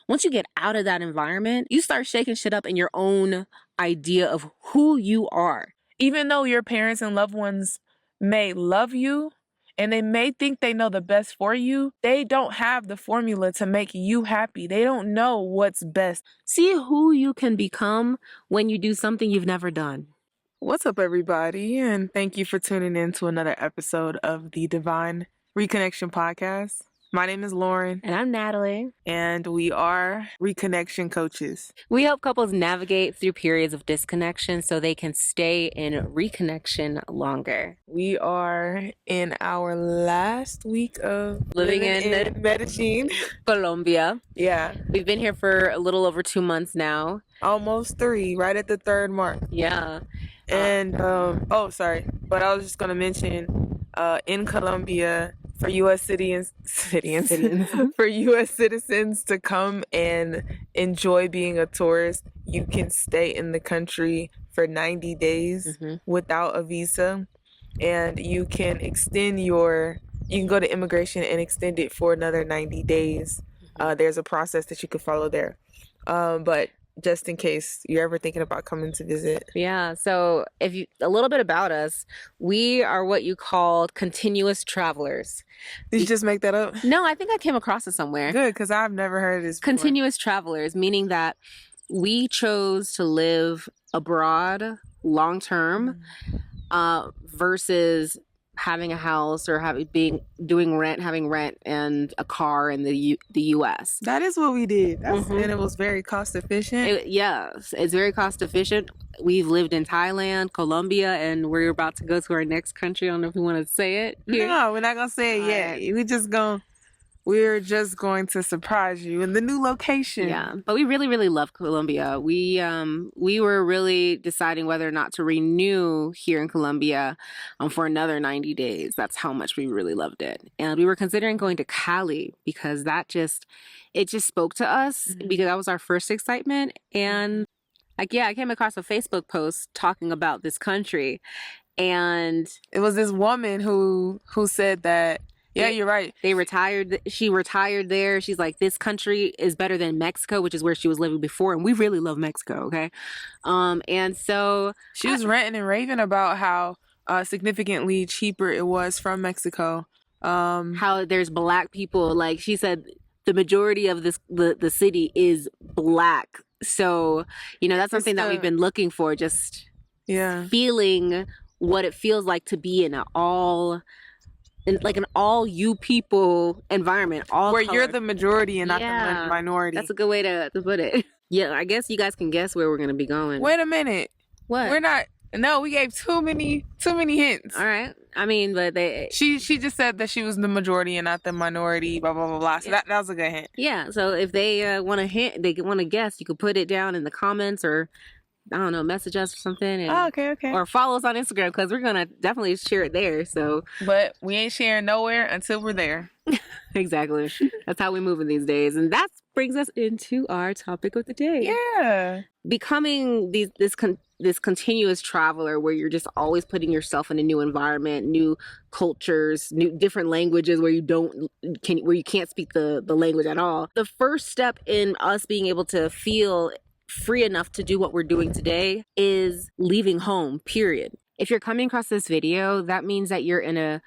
once you get out of that environment, you start shaking shit up in your own idea of who you are. Even though your parents and loved ones may love you and they may think they know the best for you, they don't have the formula to make you happy. They don't know what's best. See who you can become when you do something you've never done. What's up, everybody? And thank you for tuning in to another episode of the Divine Reconnection Podcast. My name is Lauren. And I'm Natalie. And we are reconnection coaches. We help couples navigate through periods of disconnection so they can stay in reconnection longer. We are in our last week of living in Medellín, Colombia. Yeah. We've been here for a little over 2 months now. Almost 3, right at the 3rd mark. Yeah. And, but I was just going to mention, in Colombia, for U.S. citizens for U.S. citizens to come and enjoy being a tourist, you can stay in the country for 90 days without a visa, and you can go to immigration and extend it for another 90 days. There's a process that you can follow there, but just in case you're ever thinking about coming to visit. Yeah. So a little bit about us, we are what you call continuous travelers. Did you just make that up? No, I think I came across it somewhere. Good, because I've never heard of this before. Continuous travelers, meaning that we chose to live abroad long term versus having a house or having rent and a car in the U.S. That is what we did. And it was very cost efficient. Yes, it's very cost efficient. We've lived in Thailand, Colombia, and we're about to go to our next country. I don't know if we want to say it here. No, we're not going to say it yet. We're just going to surprise you in the new location. Yeah, but we really, really love Colombia. We were really deciding whether or not to renew here in Colombia for another 90 days. That's how much we really loved it. And we were considering going to Cali because it just spoke to us because that was our first excitement. And I came across a Facebook post talking about this country. And it was this woman who said that, yeah, you're right. She retired there. She's like, this country is better than Mexico, which is where she was living before. And we really love Mexico, okay? And so she was ranting and raving about how significantly cheaper it was from Mexico. How there's black people. Like she said, the majority of the city is black. So, that's something that we've been looking for, just feeling what it feels like to be in an all you people environment, where color. You're the majority and not the minority. That's a good way to put it. Yeah, I guess you guys can guess where we're going to be going. Wait a minute. What? We're not. No, we gave too many hints. All right. I mean, but she just said that she was the majority and not the minority. Blah blah blah blah. So that was a good hint. Yeah. So if they want to hint, they want to guess, you could put it down in the comments or, I don't know, message us or something. Okay. Or follow us on Instagram because we're going to definitely share it there. So, but we ain't sharing nowhere until we're there. Exactly. That's how we're moving these days. And that brings us into our topic of the day. Yeah. Becoming this continuous traveler where you're just always putting yourself in a new environment, new cultures, new different languages where you can't speak the language at all. The first step in us being able to feel free enough to do what we're doing today is leaving home, period. If you're coming across this video, that means that you're in a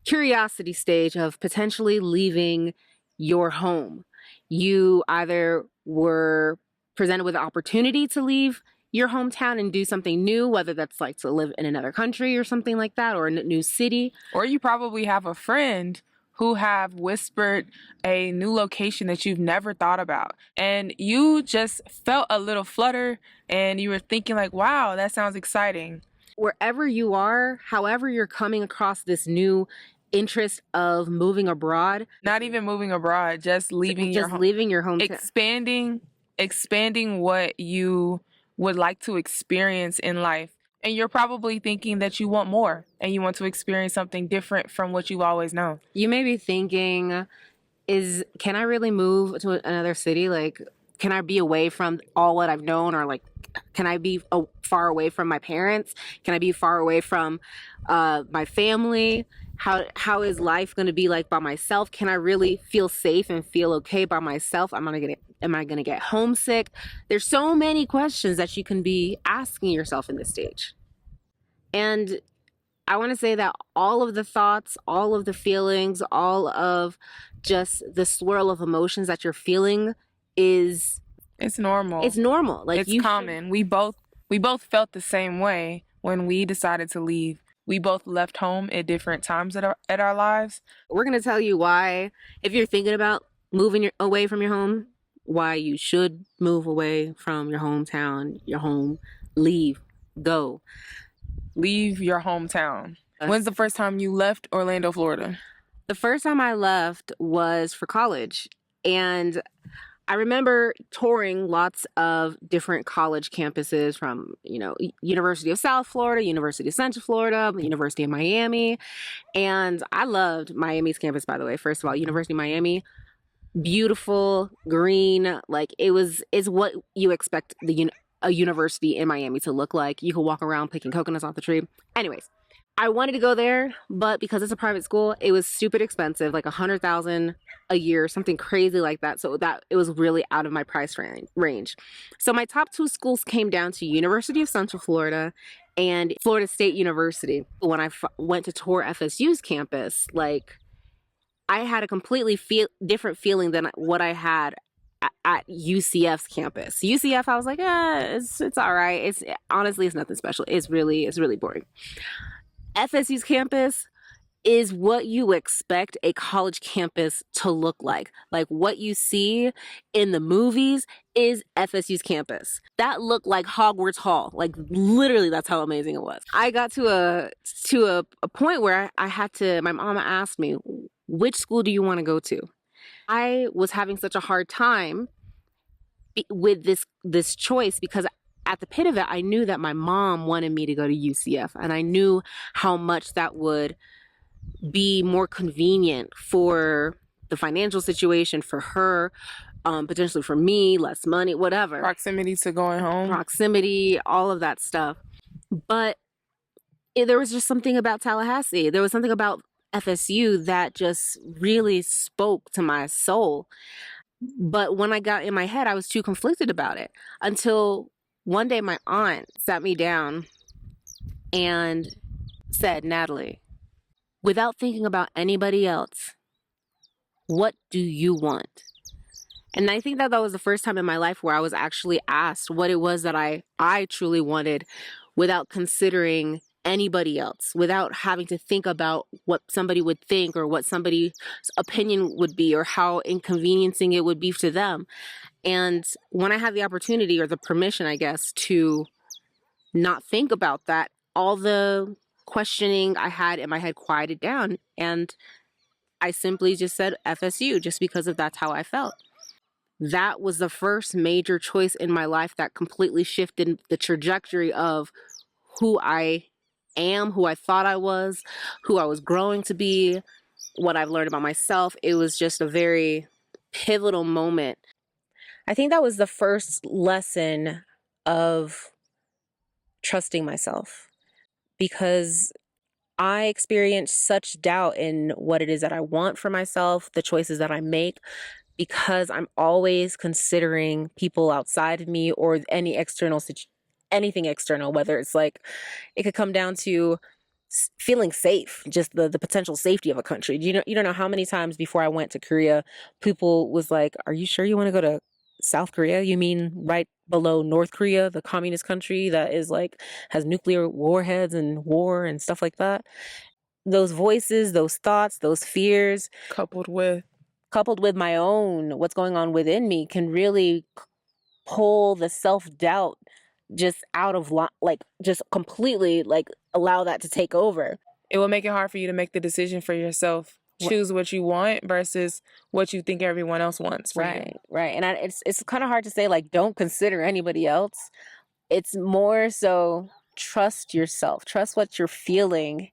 curiosity stage of potentially leaving your home. You either were presented with an opportunity to leave your hometown and do something new, whether that's like to live in another country or something like that, or a new city. Or you probably have a friend who have whispered a new location that you've never thought about. And you just felt a little flutter and you were thinking like, wow, that sounds exciting. Wherever you are, however you're coming across this new interest of moving abroad. Not even moving abroad, just leaving your home. Leaving your hometown. Expanding what you would like to experience in life. And you're probably thinking that you want more and you want to experience something different from what you've always known. You may be thinking, can I really move to another city? Like, can I be away from all what I've known? Or like, can I be far away from my parents? Can I be far away from my family? How is life going to be like by myself? Can I really feel safe and feel okay by myself? I'm going to Am I going to get homesick? There's so many questions that you can be asking yourself in this stage. And I want to say that all of the thoughts, all of the feelings, all of just the swirl of emotions that you're feeling is... It's normal. It's normal. Like, it's common. We both felt the same way when we decided to leave. We both left home at different times at our lives. We're going to tell you why, if you're thinking about moving away from your home, why you should move away from your hometown, your home. Leave. Go. Leave your hometown. When's the first time you left Orlando, Florida? The first time I left was for college. And I remember touring lots of different college campuses from, University of South Florida, University of Central Florida, University of Miami. And I loved Miami's campus, by the way. First of all, University of Miami, beautiful, green. Like, it's what you expect a university in Miami to look like. You can walk around picking coconuts off the tree. Anyways, I wanted to go there, but because it's a private school, it was stupid expensive, like $100,000 a year, something crazy like that. So that it was really out of my price range. So my top two schools came down to University of Central Florida and Florida State University. When I went to tour FSU's campus, like, I had a completely different feeling than what I had at UCF's campus. UCF, I was like, it's all right. Honestly, it's nothing special. It's really boring. FSU's campus is what you expect a college campus to look like. Like, what you see in the movies is FSU's campus. That looked like Hogwarts Hall. Like, literally, that's how amazing it was. I got to a point where I had to, my mama asked me, which school do you want to go to? I was having such a hard time with this choice because at the pit of it, I knew that my mom wanted me to go to UCF, and I knew how much that would be more convenient for the financial situation, for her, potentially for me, less money, whatever. Proximity to going home. Proximity, all of that stuff. But there was just something about Tallahassee. There was something about FSU that just really spoke to my soul. But when I got in my head, I was too conflicted about it until one day my aunt sat me down and said, Natalie, without thinking about anybody else, what do you want? And I think that was the first time in my life where I was actually asked what it was that I truly wanted without considering anybody else, without having to think about what somebody would think or what somebody's opinion would be or how inconveniencing it would be to them. And when I had the opportunity or the permission, I guess, to not think about that, all the questioning I had in my head quieted down. And I simply just said FSU just because that's how I felt. That was the first major choice in my life that completely shifted the trajectory of who I am, who I thought I was, who I was growing to be, what I've learned about myself. It was just a very pivotal moment. I think that was the first lesson of trusting myself, because I experienced such doubt in what it is that I want for myself, the choices that I make, because I'm always considering people outside of me or any external anything external, whether it's like, it could come down to feeling safe, just the potential safety of a country. You don't know how many times before I went to Korea, people was like, are you sure you want to go to South Korea? You mean right below North Korea, the communist country that is like, has nuclear warheads and war and stuff like that? Those voices, those thoughts, those fears, coupled with my own, what's going on within me, can really pull the self-doubt just out of just completely allow that to take over. It will make it hard for you to make the decision for yourself. Choose what you want versus what you think everyone else wants for you. Right. And it's kind of hard to say, don't consider anybody else. It's more so trust yourself. Trust what you're feeling.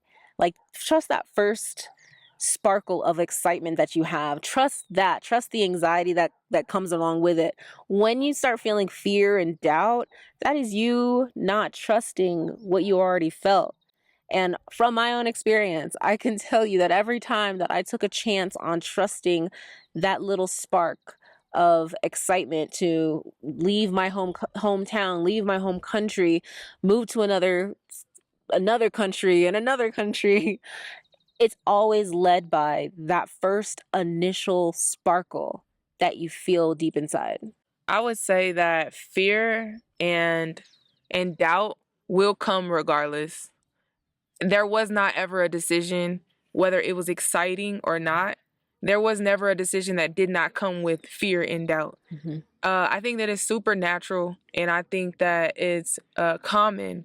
Trust that first sparkle of excitement that you have. Trust that. Trust the anxiety that comes along with it. When you start feeling fear and doubt, that is you not trusting what you already felt. And from my own experience, I can tell you that every time that I took a chance on trusting that little spark of excitement to leave my hometown, leave my home country, move to another country and another country. It's always led by that first initial sparkle that you feel deep inside. I would say that fear and doubt will come regardless. There was not ever a decision, whether it was exciting or not. There was never a decision that did not come with fear and doubt. Mm-hmm. I think that it's supernatural, and I think that it's common.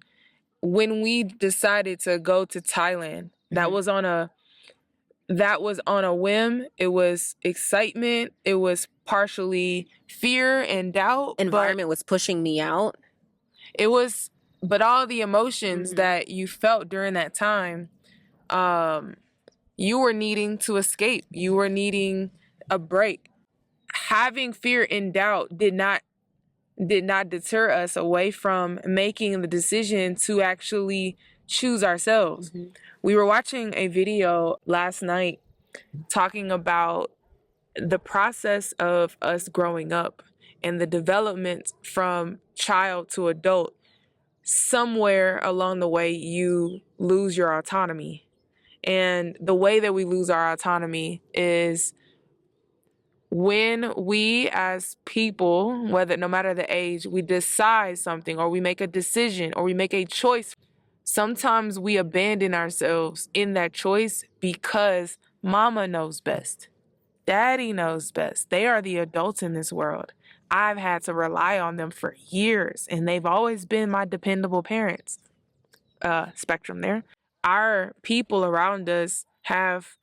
When we decided to go to Thailand, that was on a whim. It was excitement. It was partially fear and doubt. Environment was pushing me out. It was, but all the emotions that you felt during that time, you were needing to escape. You were needing a break. Having fear and doubt did not deter us away from making the decision to actually choose ourselves. Mm-hmm. We were watching a video last night talking about the process of us growing up and the development from child to adult. Somewhere along the way, you lose your autonomy. And the way that we lose our autonomy is when we as people, no matter the age, we decide something or we make a decision or we make a choice. Sometimes we abandon ourselves in that choice because mama knows best. Daddy knows best. They are the adults in this world. I've had to rely on them for years, and they've always been my dependable parents. Spectrum there. Our people around us have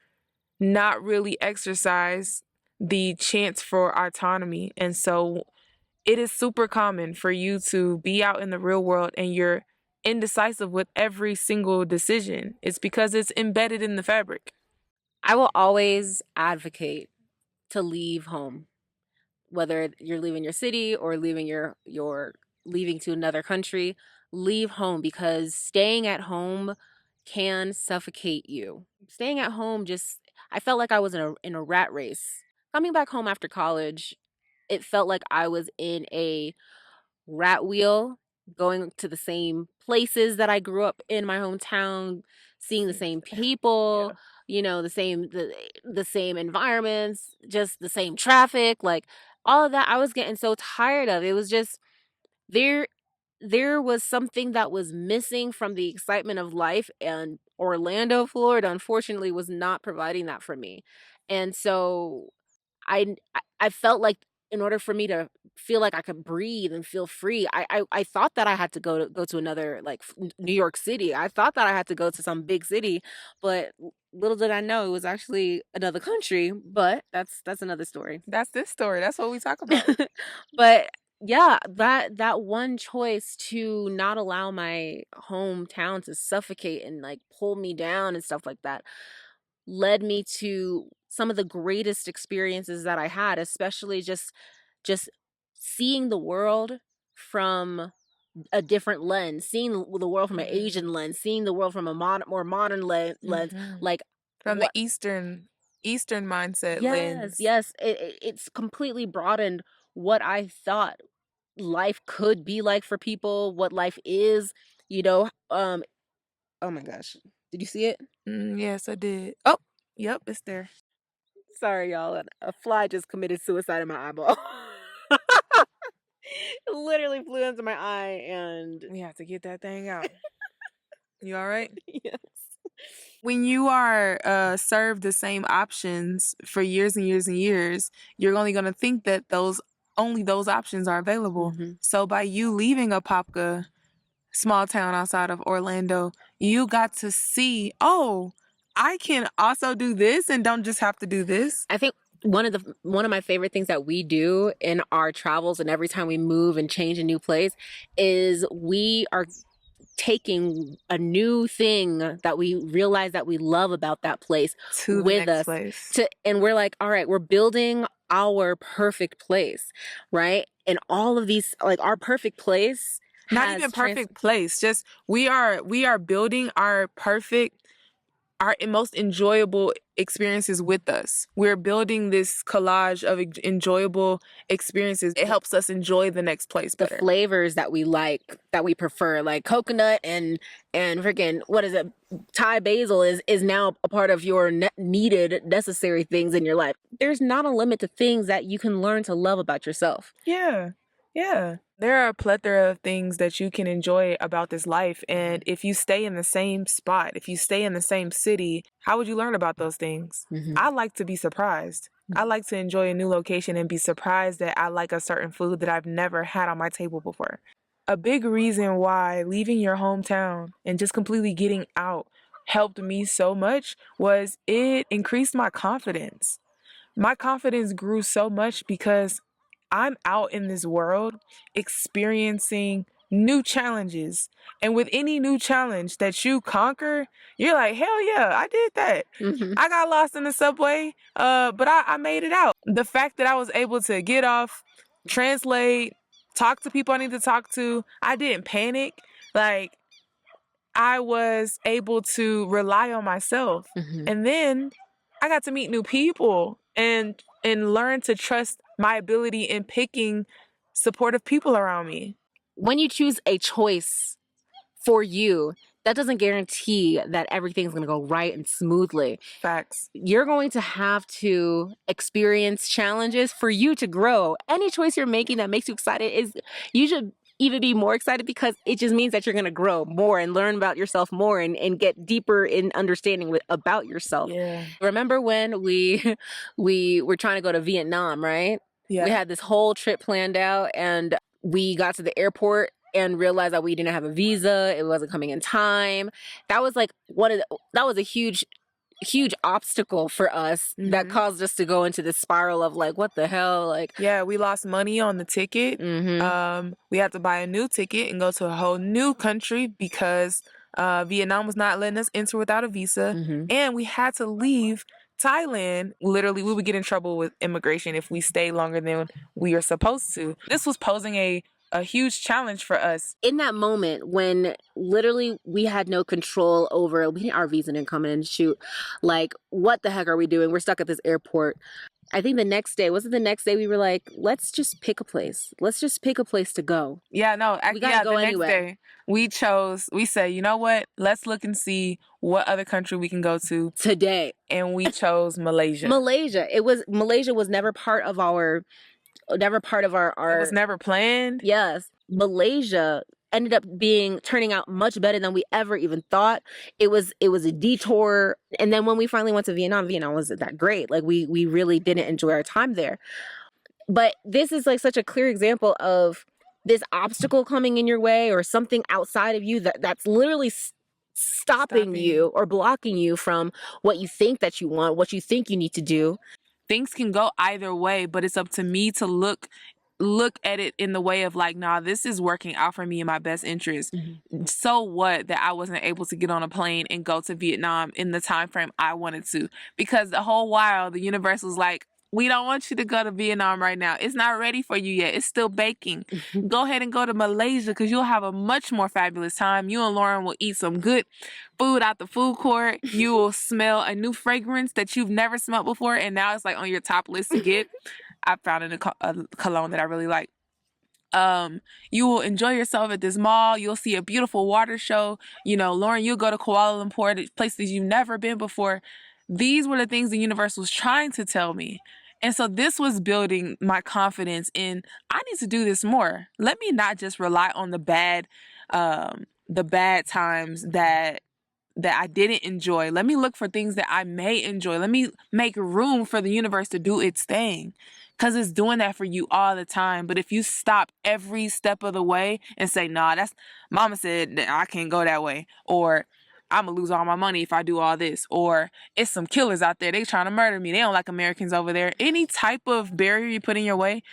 not really exercised the chance for autonomy. And so it is super common for you to be out in the real world and you're indecisive with every single decision. It's because it's embedded in the fabric. I will always advocate to leave home, whether you're leaving your city or leaving your leaving to another country. Leave home, because staying at home can suffocate you. Staying at home, I felt like I was in a rat race. Coming back home after college, it felt like I was in a rat wheel, going to the same places that I grew up in my hometown, seeing the same people, the same environments, just the same traffic, like all of that. I was getting so tired of it. It was just there was something that was missing from the excitement of life, and Orlando, Florida, unfortunately, was not providing that for me. And so I felt like, in order for me to feel like I could breathe and feel free, I thought that I had to go to another, like New York City. I thought that I had to go to some big city, but little did I know it was actually another country. But that's another story. That's this story. That's what we talk about. But yeah, that one choice to not allow my hometown to suffocate and like pull me down and stuff like that led me to some of the greatest experiences that I had, especially just seeing the world from a different lens, seeing the world from an Asian lens, seeing the world from a more modern lens, like from the Eastern mindset lens. Yes, it's completely broadened what I thought life could be like for people, what life is, oh my gosh. Did you see it? Yes, I did. Oh, yep, it's there. Sorry, y'all. A fly just committed suicide in my eyeball. It literally flew into my eye, and we have to get that thing out. You all right? Yes. When you are served the same options for years and years and years, you're only going to think that only those options are available. Mm-hmm. So by you leaving Apopka, small town outside of Orlando, you got to see, I can also do this and don't just have to do this. I think one of my favorite things that we do in our travels, and every time we move and change a new place, is we are taking a new thing that we realize that we love about that place with us and we're like, all right, we're building our perfect place, right? And all of these, like, our perfect place, not even perfect place, just we are building our perfect our most enjoyable experiences with us. We're building this collage of enjoyable experiences. It helps us enjoy the next place better. The flavors that we like, that we prefer, like coconut and freaking, what is it? Thai basil is now a part of your needed, necessary things in your life. There's not a limit to things that you can learn to love about yourself. Yeah. Yeah. There are a plethora of things that you can enjoy about this life. And if you stay in the same spot, if you stay in the same city, how would you learn about those things? I like to be surprised. I like to enjoy a new location and be surprised that I like a certain food that I've never had on my table before. A big reason why leaving your hometown and just completely getting out helped me so much was it increased my confidence. My confidence grew so much because I'm out in this world experiencing new challenges. And with any new challenge that you conquer, you're like, hell yeah, I did that. I got lost in the subway, but I made it out. The fact that I was able to get off, translate, talk to people I need to talk to, I didn't panic. Like, I was able to rely on myself. And then I got to meet new people and learn to trust my ability in picking supportive people around me. When you choose a choice for you, that doesn't guarantee that everything's going to go right and smoothly. Facts. You're going to have to experience challenges for you to grow. Any choice you're making that makes you excited you should even be more excited because it just means that you're going to grow more and learn about yourself more and get deeper in understanding about yourself. Yeah. Remember when we were trying to go to Vietnam, right? Yeah. We had this whole trip planned out and we got to the airport and realized that we didn't have a visa. It wasn't coming in time. That was like that was a huge obstacle for us that caused us to go into this spiral of like, what the hell? Like, yeah, we lost money on the ticket. We had to buy a new ticket and go to a whole new country because Vietnam was not letting us enter without a visa. And we had to leave Thailand. Literally, we would get in trouble with immigration if we stayed longer than we are supposed to. This was posing a huge challenge for us. In that moment when literally we had no control over, our visa didn't come in and shoot. Like, what the heck are we doing? We're stuck at this airport. I think the next day, was it the next day we were like, let's just pick a place. Let's just pick a place to go. Yeah, no, we gotta go the anyway. Next day, we said, you know what? Let's look and see what other country we can go to today. And we chose Malaysia. Malaysia was never part of our It was never planned. Yes. Malaysia ended up turning out much better than we ever even thought. It was a detour. And then when we finally went to Vietnam wasn't that great. Like we really didn't enjoy our time there. But this is like such a clear example of this obstacle coming in your way or something outside of you that's literally stopping you or blocking you from what you think that you want, what you think you need to do. Things can go either way, but it's up to me to look at it in the way of like, nah, this is working out for me in my best interest. So what that I wasn't able to get on a plane and go to Vietnam in the time frame I wanted to? Because the whole while the universe was like, we don't want you to go to Vietnam right now. It's not ready for you yet. It's still baking. Go ahead and go to Malaysia because you'll have a much more fabulous time. You and Lauren will eat some good food out the food court. You will smell a new fragrance that you've never smelled before. And now it's like on your top list to get. I found a cologne that I really like. You will enjoy yourself at this mall. You'll see a beautiful water show. You know, Lauren, you'll go to Kuala Lumpur, places you've never been before. These were the things the universe was trying to tell me. And so this was building my confidence in, I need to do this more. Let me not just rely on the bad times that I didn't enjoy. Let me look for things that I may enjoy. Let me make room for the universe to do its thing. Because it's doing that for you all the time. But if you stop every step of the way and say, nah, mama said that I can't go that way. Or I'm going to lose all my money if I do all this. Or it's some killers out there. They trying to murder me. They don't like Americans over there. Any type of barrier you put in your way,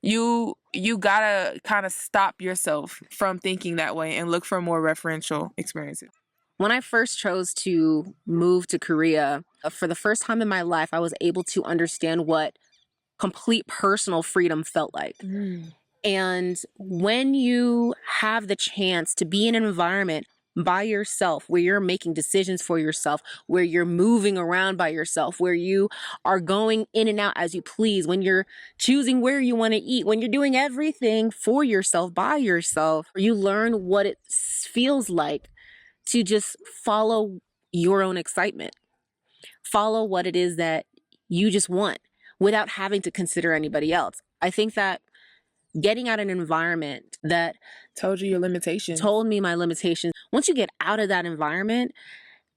you got to kind of stop yourself from thinking that way and look for more referential experiences. When I first chose to move to Korea, for the first time in my life, I was able to understand what complete personal freedom felt like. And when you have the chance to be in an environment by yourself, where you're making decisions for yourself, where you're moving around by yourself, where you are going in and out as you please, when you're choosing where you want to eat, when you're doing everything for yourself, by yourself, you learn what it feels like to just follow your own excitement, follow what it is that you just want without having to consider anybody else. I think that getting out an environment that told you your limitations, told me my limitations. Once you get out of that environment,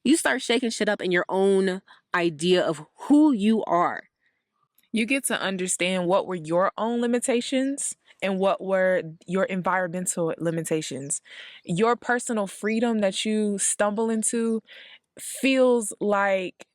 you start shaking shit up in your own idea of who you are. You get to understand what were your own limitations and what were your environmental limitations. Your personal freedom that you stumble into feels like,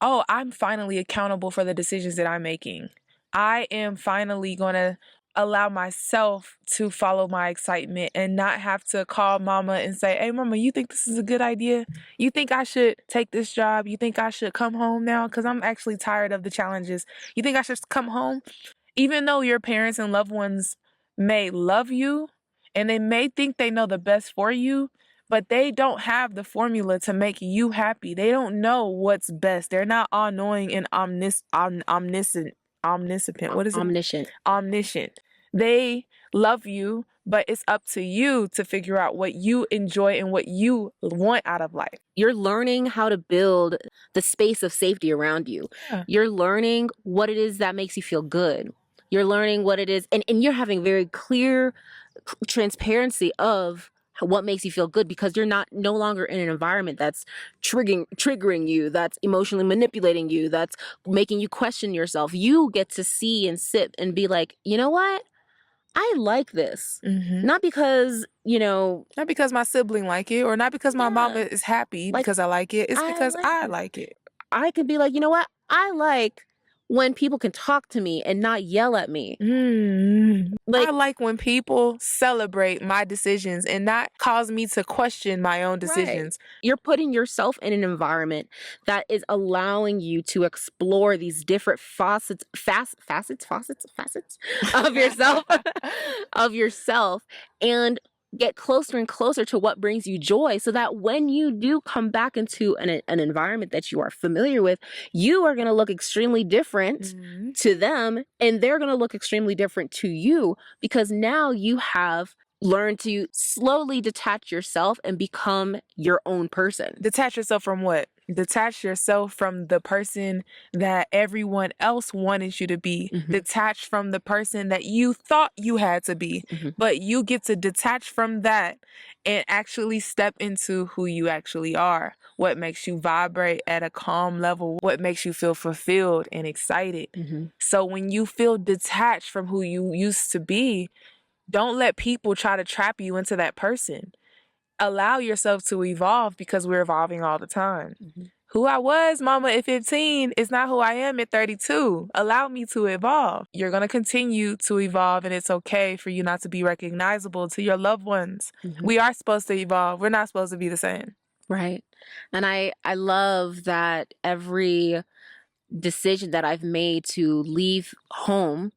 oh, I'm finally accountable for the decisions that I'm making. I am finally going to allow myself to follow my excitement and not have to call mama and say, hey, mama, you think this is a good idea? You think I should take this job? You think I should come home now? Because I'm actually tired of the challenges. You think I should come home? Even though your parents and loved ones may love you and they may think they know the best for you, but they don't have the formula to make you happy. They don't know what's best. They're not all-knowing and omniscient. What is it? Omniscient. They love you, but it's up to you to figure out what you enjoy and what you want out of life. You're learning how to build the space of safety around you. Yeah. You're learning what it is that makes you feel good. You're learning what it is, and you're having very clear transparency of what makes you feel good, because you're no longer in an environment that's triggering you, that's emotionally manipulating you, that's making you question yourself. You get to see and sit and be like, you know what? I like this. Mm-hmm. Not because, not because my sibling like it, or not because my mama is happy because I like it. It's because I like it. I could be like, you know what? I like when people can talk to me and not yell at me. I like when people celebrate my decisions and not cause me to question my own decisions. Right. You're putting yourself in an environment that is allowing you to explore these different facets of yourself, and get closer and closer to what brings you joy, so that when you do come back into an environment that you are familiar with, you are going to look extremely different to them, and they're going to look extremely different to you, because now you have learned to slowly detach yourself and become your own person. Detach yourself from what? Detach yourself from the person that everyone else wanted you to be. Mm-hmm. Detach from the person that you thought you had to be. Mm-hmm. But you get to detach from that and actually step into who you actually are. What makes you vibrate at a calm level. What makes you feel fulfilled and excited. Mm-hmm. So when you feel detached from who you used to be, don't let people try to trap you into that person. Allow yourself to evolve, because we're evolving all the time. Mm-hmm. Who I was, mama, at 15 is not who I am at 32. Allow me to evolve. You're going to continue to evolve, and it's okay for you not to be recognizable to your loved ones. Mm-hmm. We are supposed to evolve. We're not supposed to be the same. Right. And I love that every decision that I've made to leave home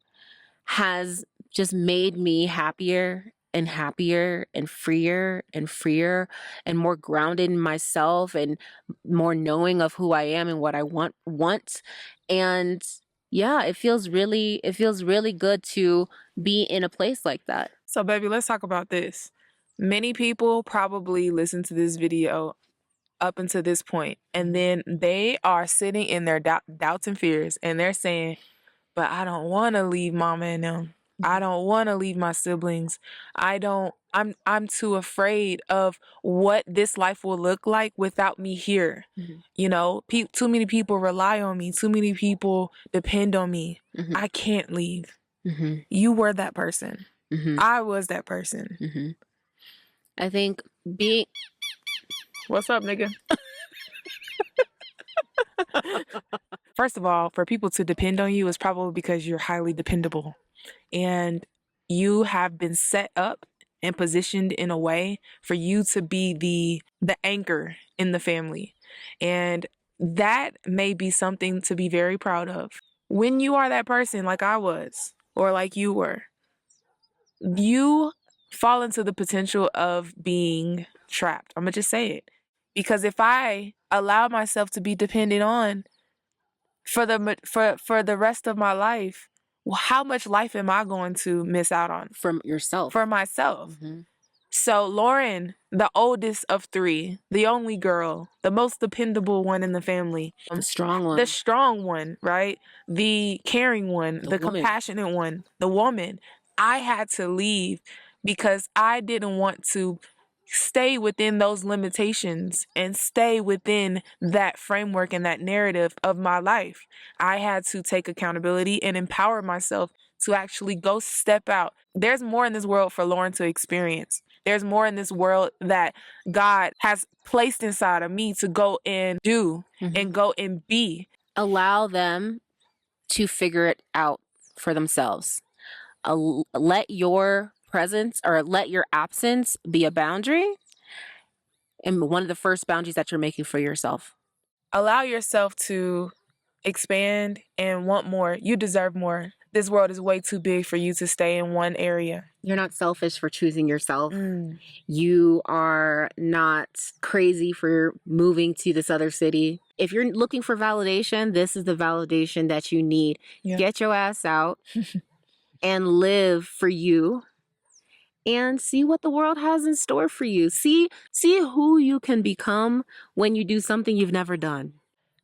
has just made me happier and happier and freer and more grounded in myself and more knowing of who I am and what I want. And yeah, it feels really good to be in a place like that. So baby, let's talk about this. Many people probably listen to this video up until this point, and then they are sitting in their doubts and fears, and they're saying, but I don't want to leave mama and them. I don't want to leave my siblings. I'm too afraid of what this life will look like without me here. Mm-hmm. Too many people rely on me. Too many people depend on me. Mm-hmm. I can't leave. Mm-hmm. You were that person. Mm-hmm. I was that person. Mm-hmm. I think What's up, nigga? First of all, for people to depend on you is probably because you're highly dependable. And you have been set up and positioned in a way for you to be the anchor in the family. And that may be something to be very proud of. When you are that person, like I was, or like you were, you fall into the potential of being trapped. I'm going to just say it. Because if I allow myself to be dependent on for the rest of my life, well, how much life am I going to miss out on? From yourself. For myself. Mm-hmm. So Lauren, the oldest of three, the only girl, the most dependable one in the family. The strong one. The strong one, right? The caring one, the woman. Compassionate one, the woman. I had to leave because I didn't want to stay within those limitations and stay within that framework and that narrative of my life. I had to take accountability and empower myself to actually go step out. There's more in this world for Lauren to experience. There's more in this world that God has placed inside of me to go and do and go and be. Allow them to figure it out for themselves. Let your presence or let your absence be a boundary, and one of the first boundaries that you're making for yourself. Allow yourself to expand and want more. You deserve more. This world is way too big for you to stay in one area. You're not selfish for choosing yourself. You are not crazy for moving to this other city. If you're looking for validation, this is the validation that you need. Yeah. Get your ass out and live for you and see what the world has in store for you. See who you can become when you do something you've never done.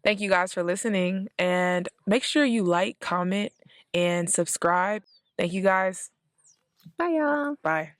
Thank you guys for listening, and make sure you like, comment, and subscribe. Thank you guys. Bye, y'all. Bye.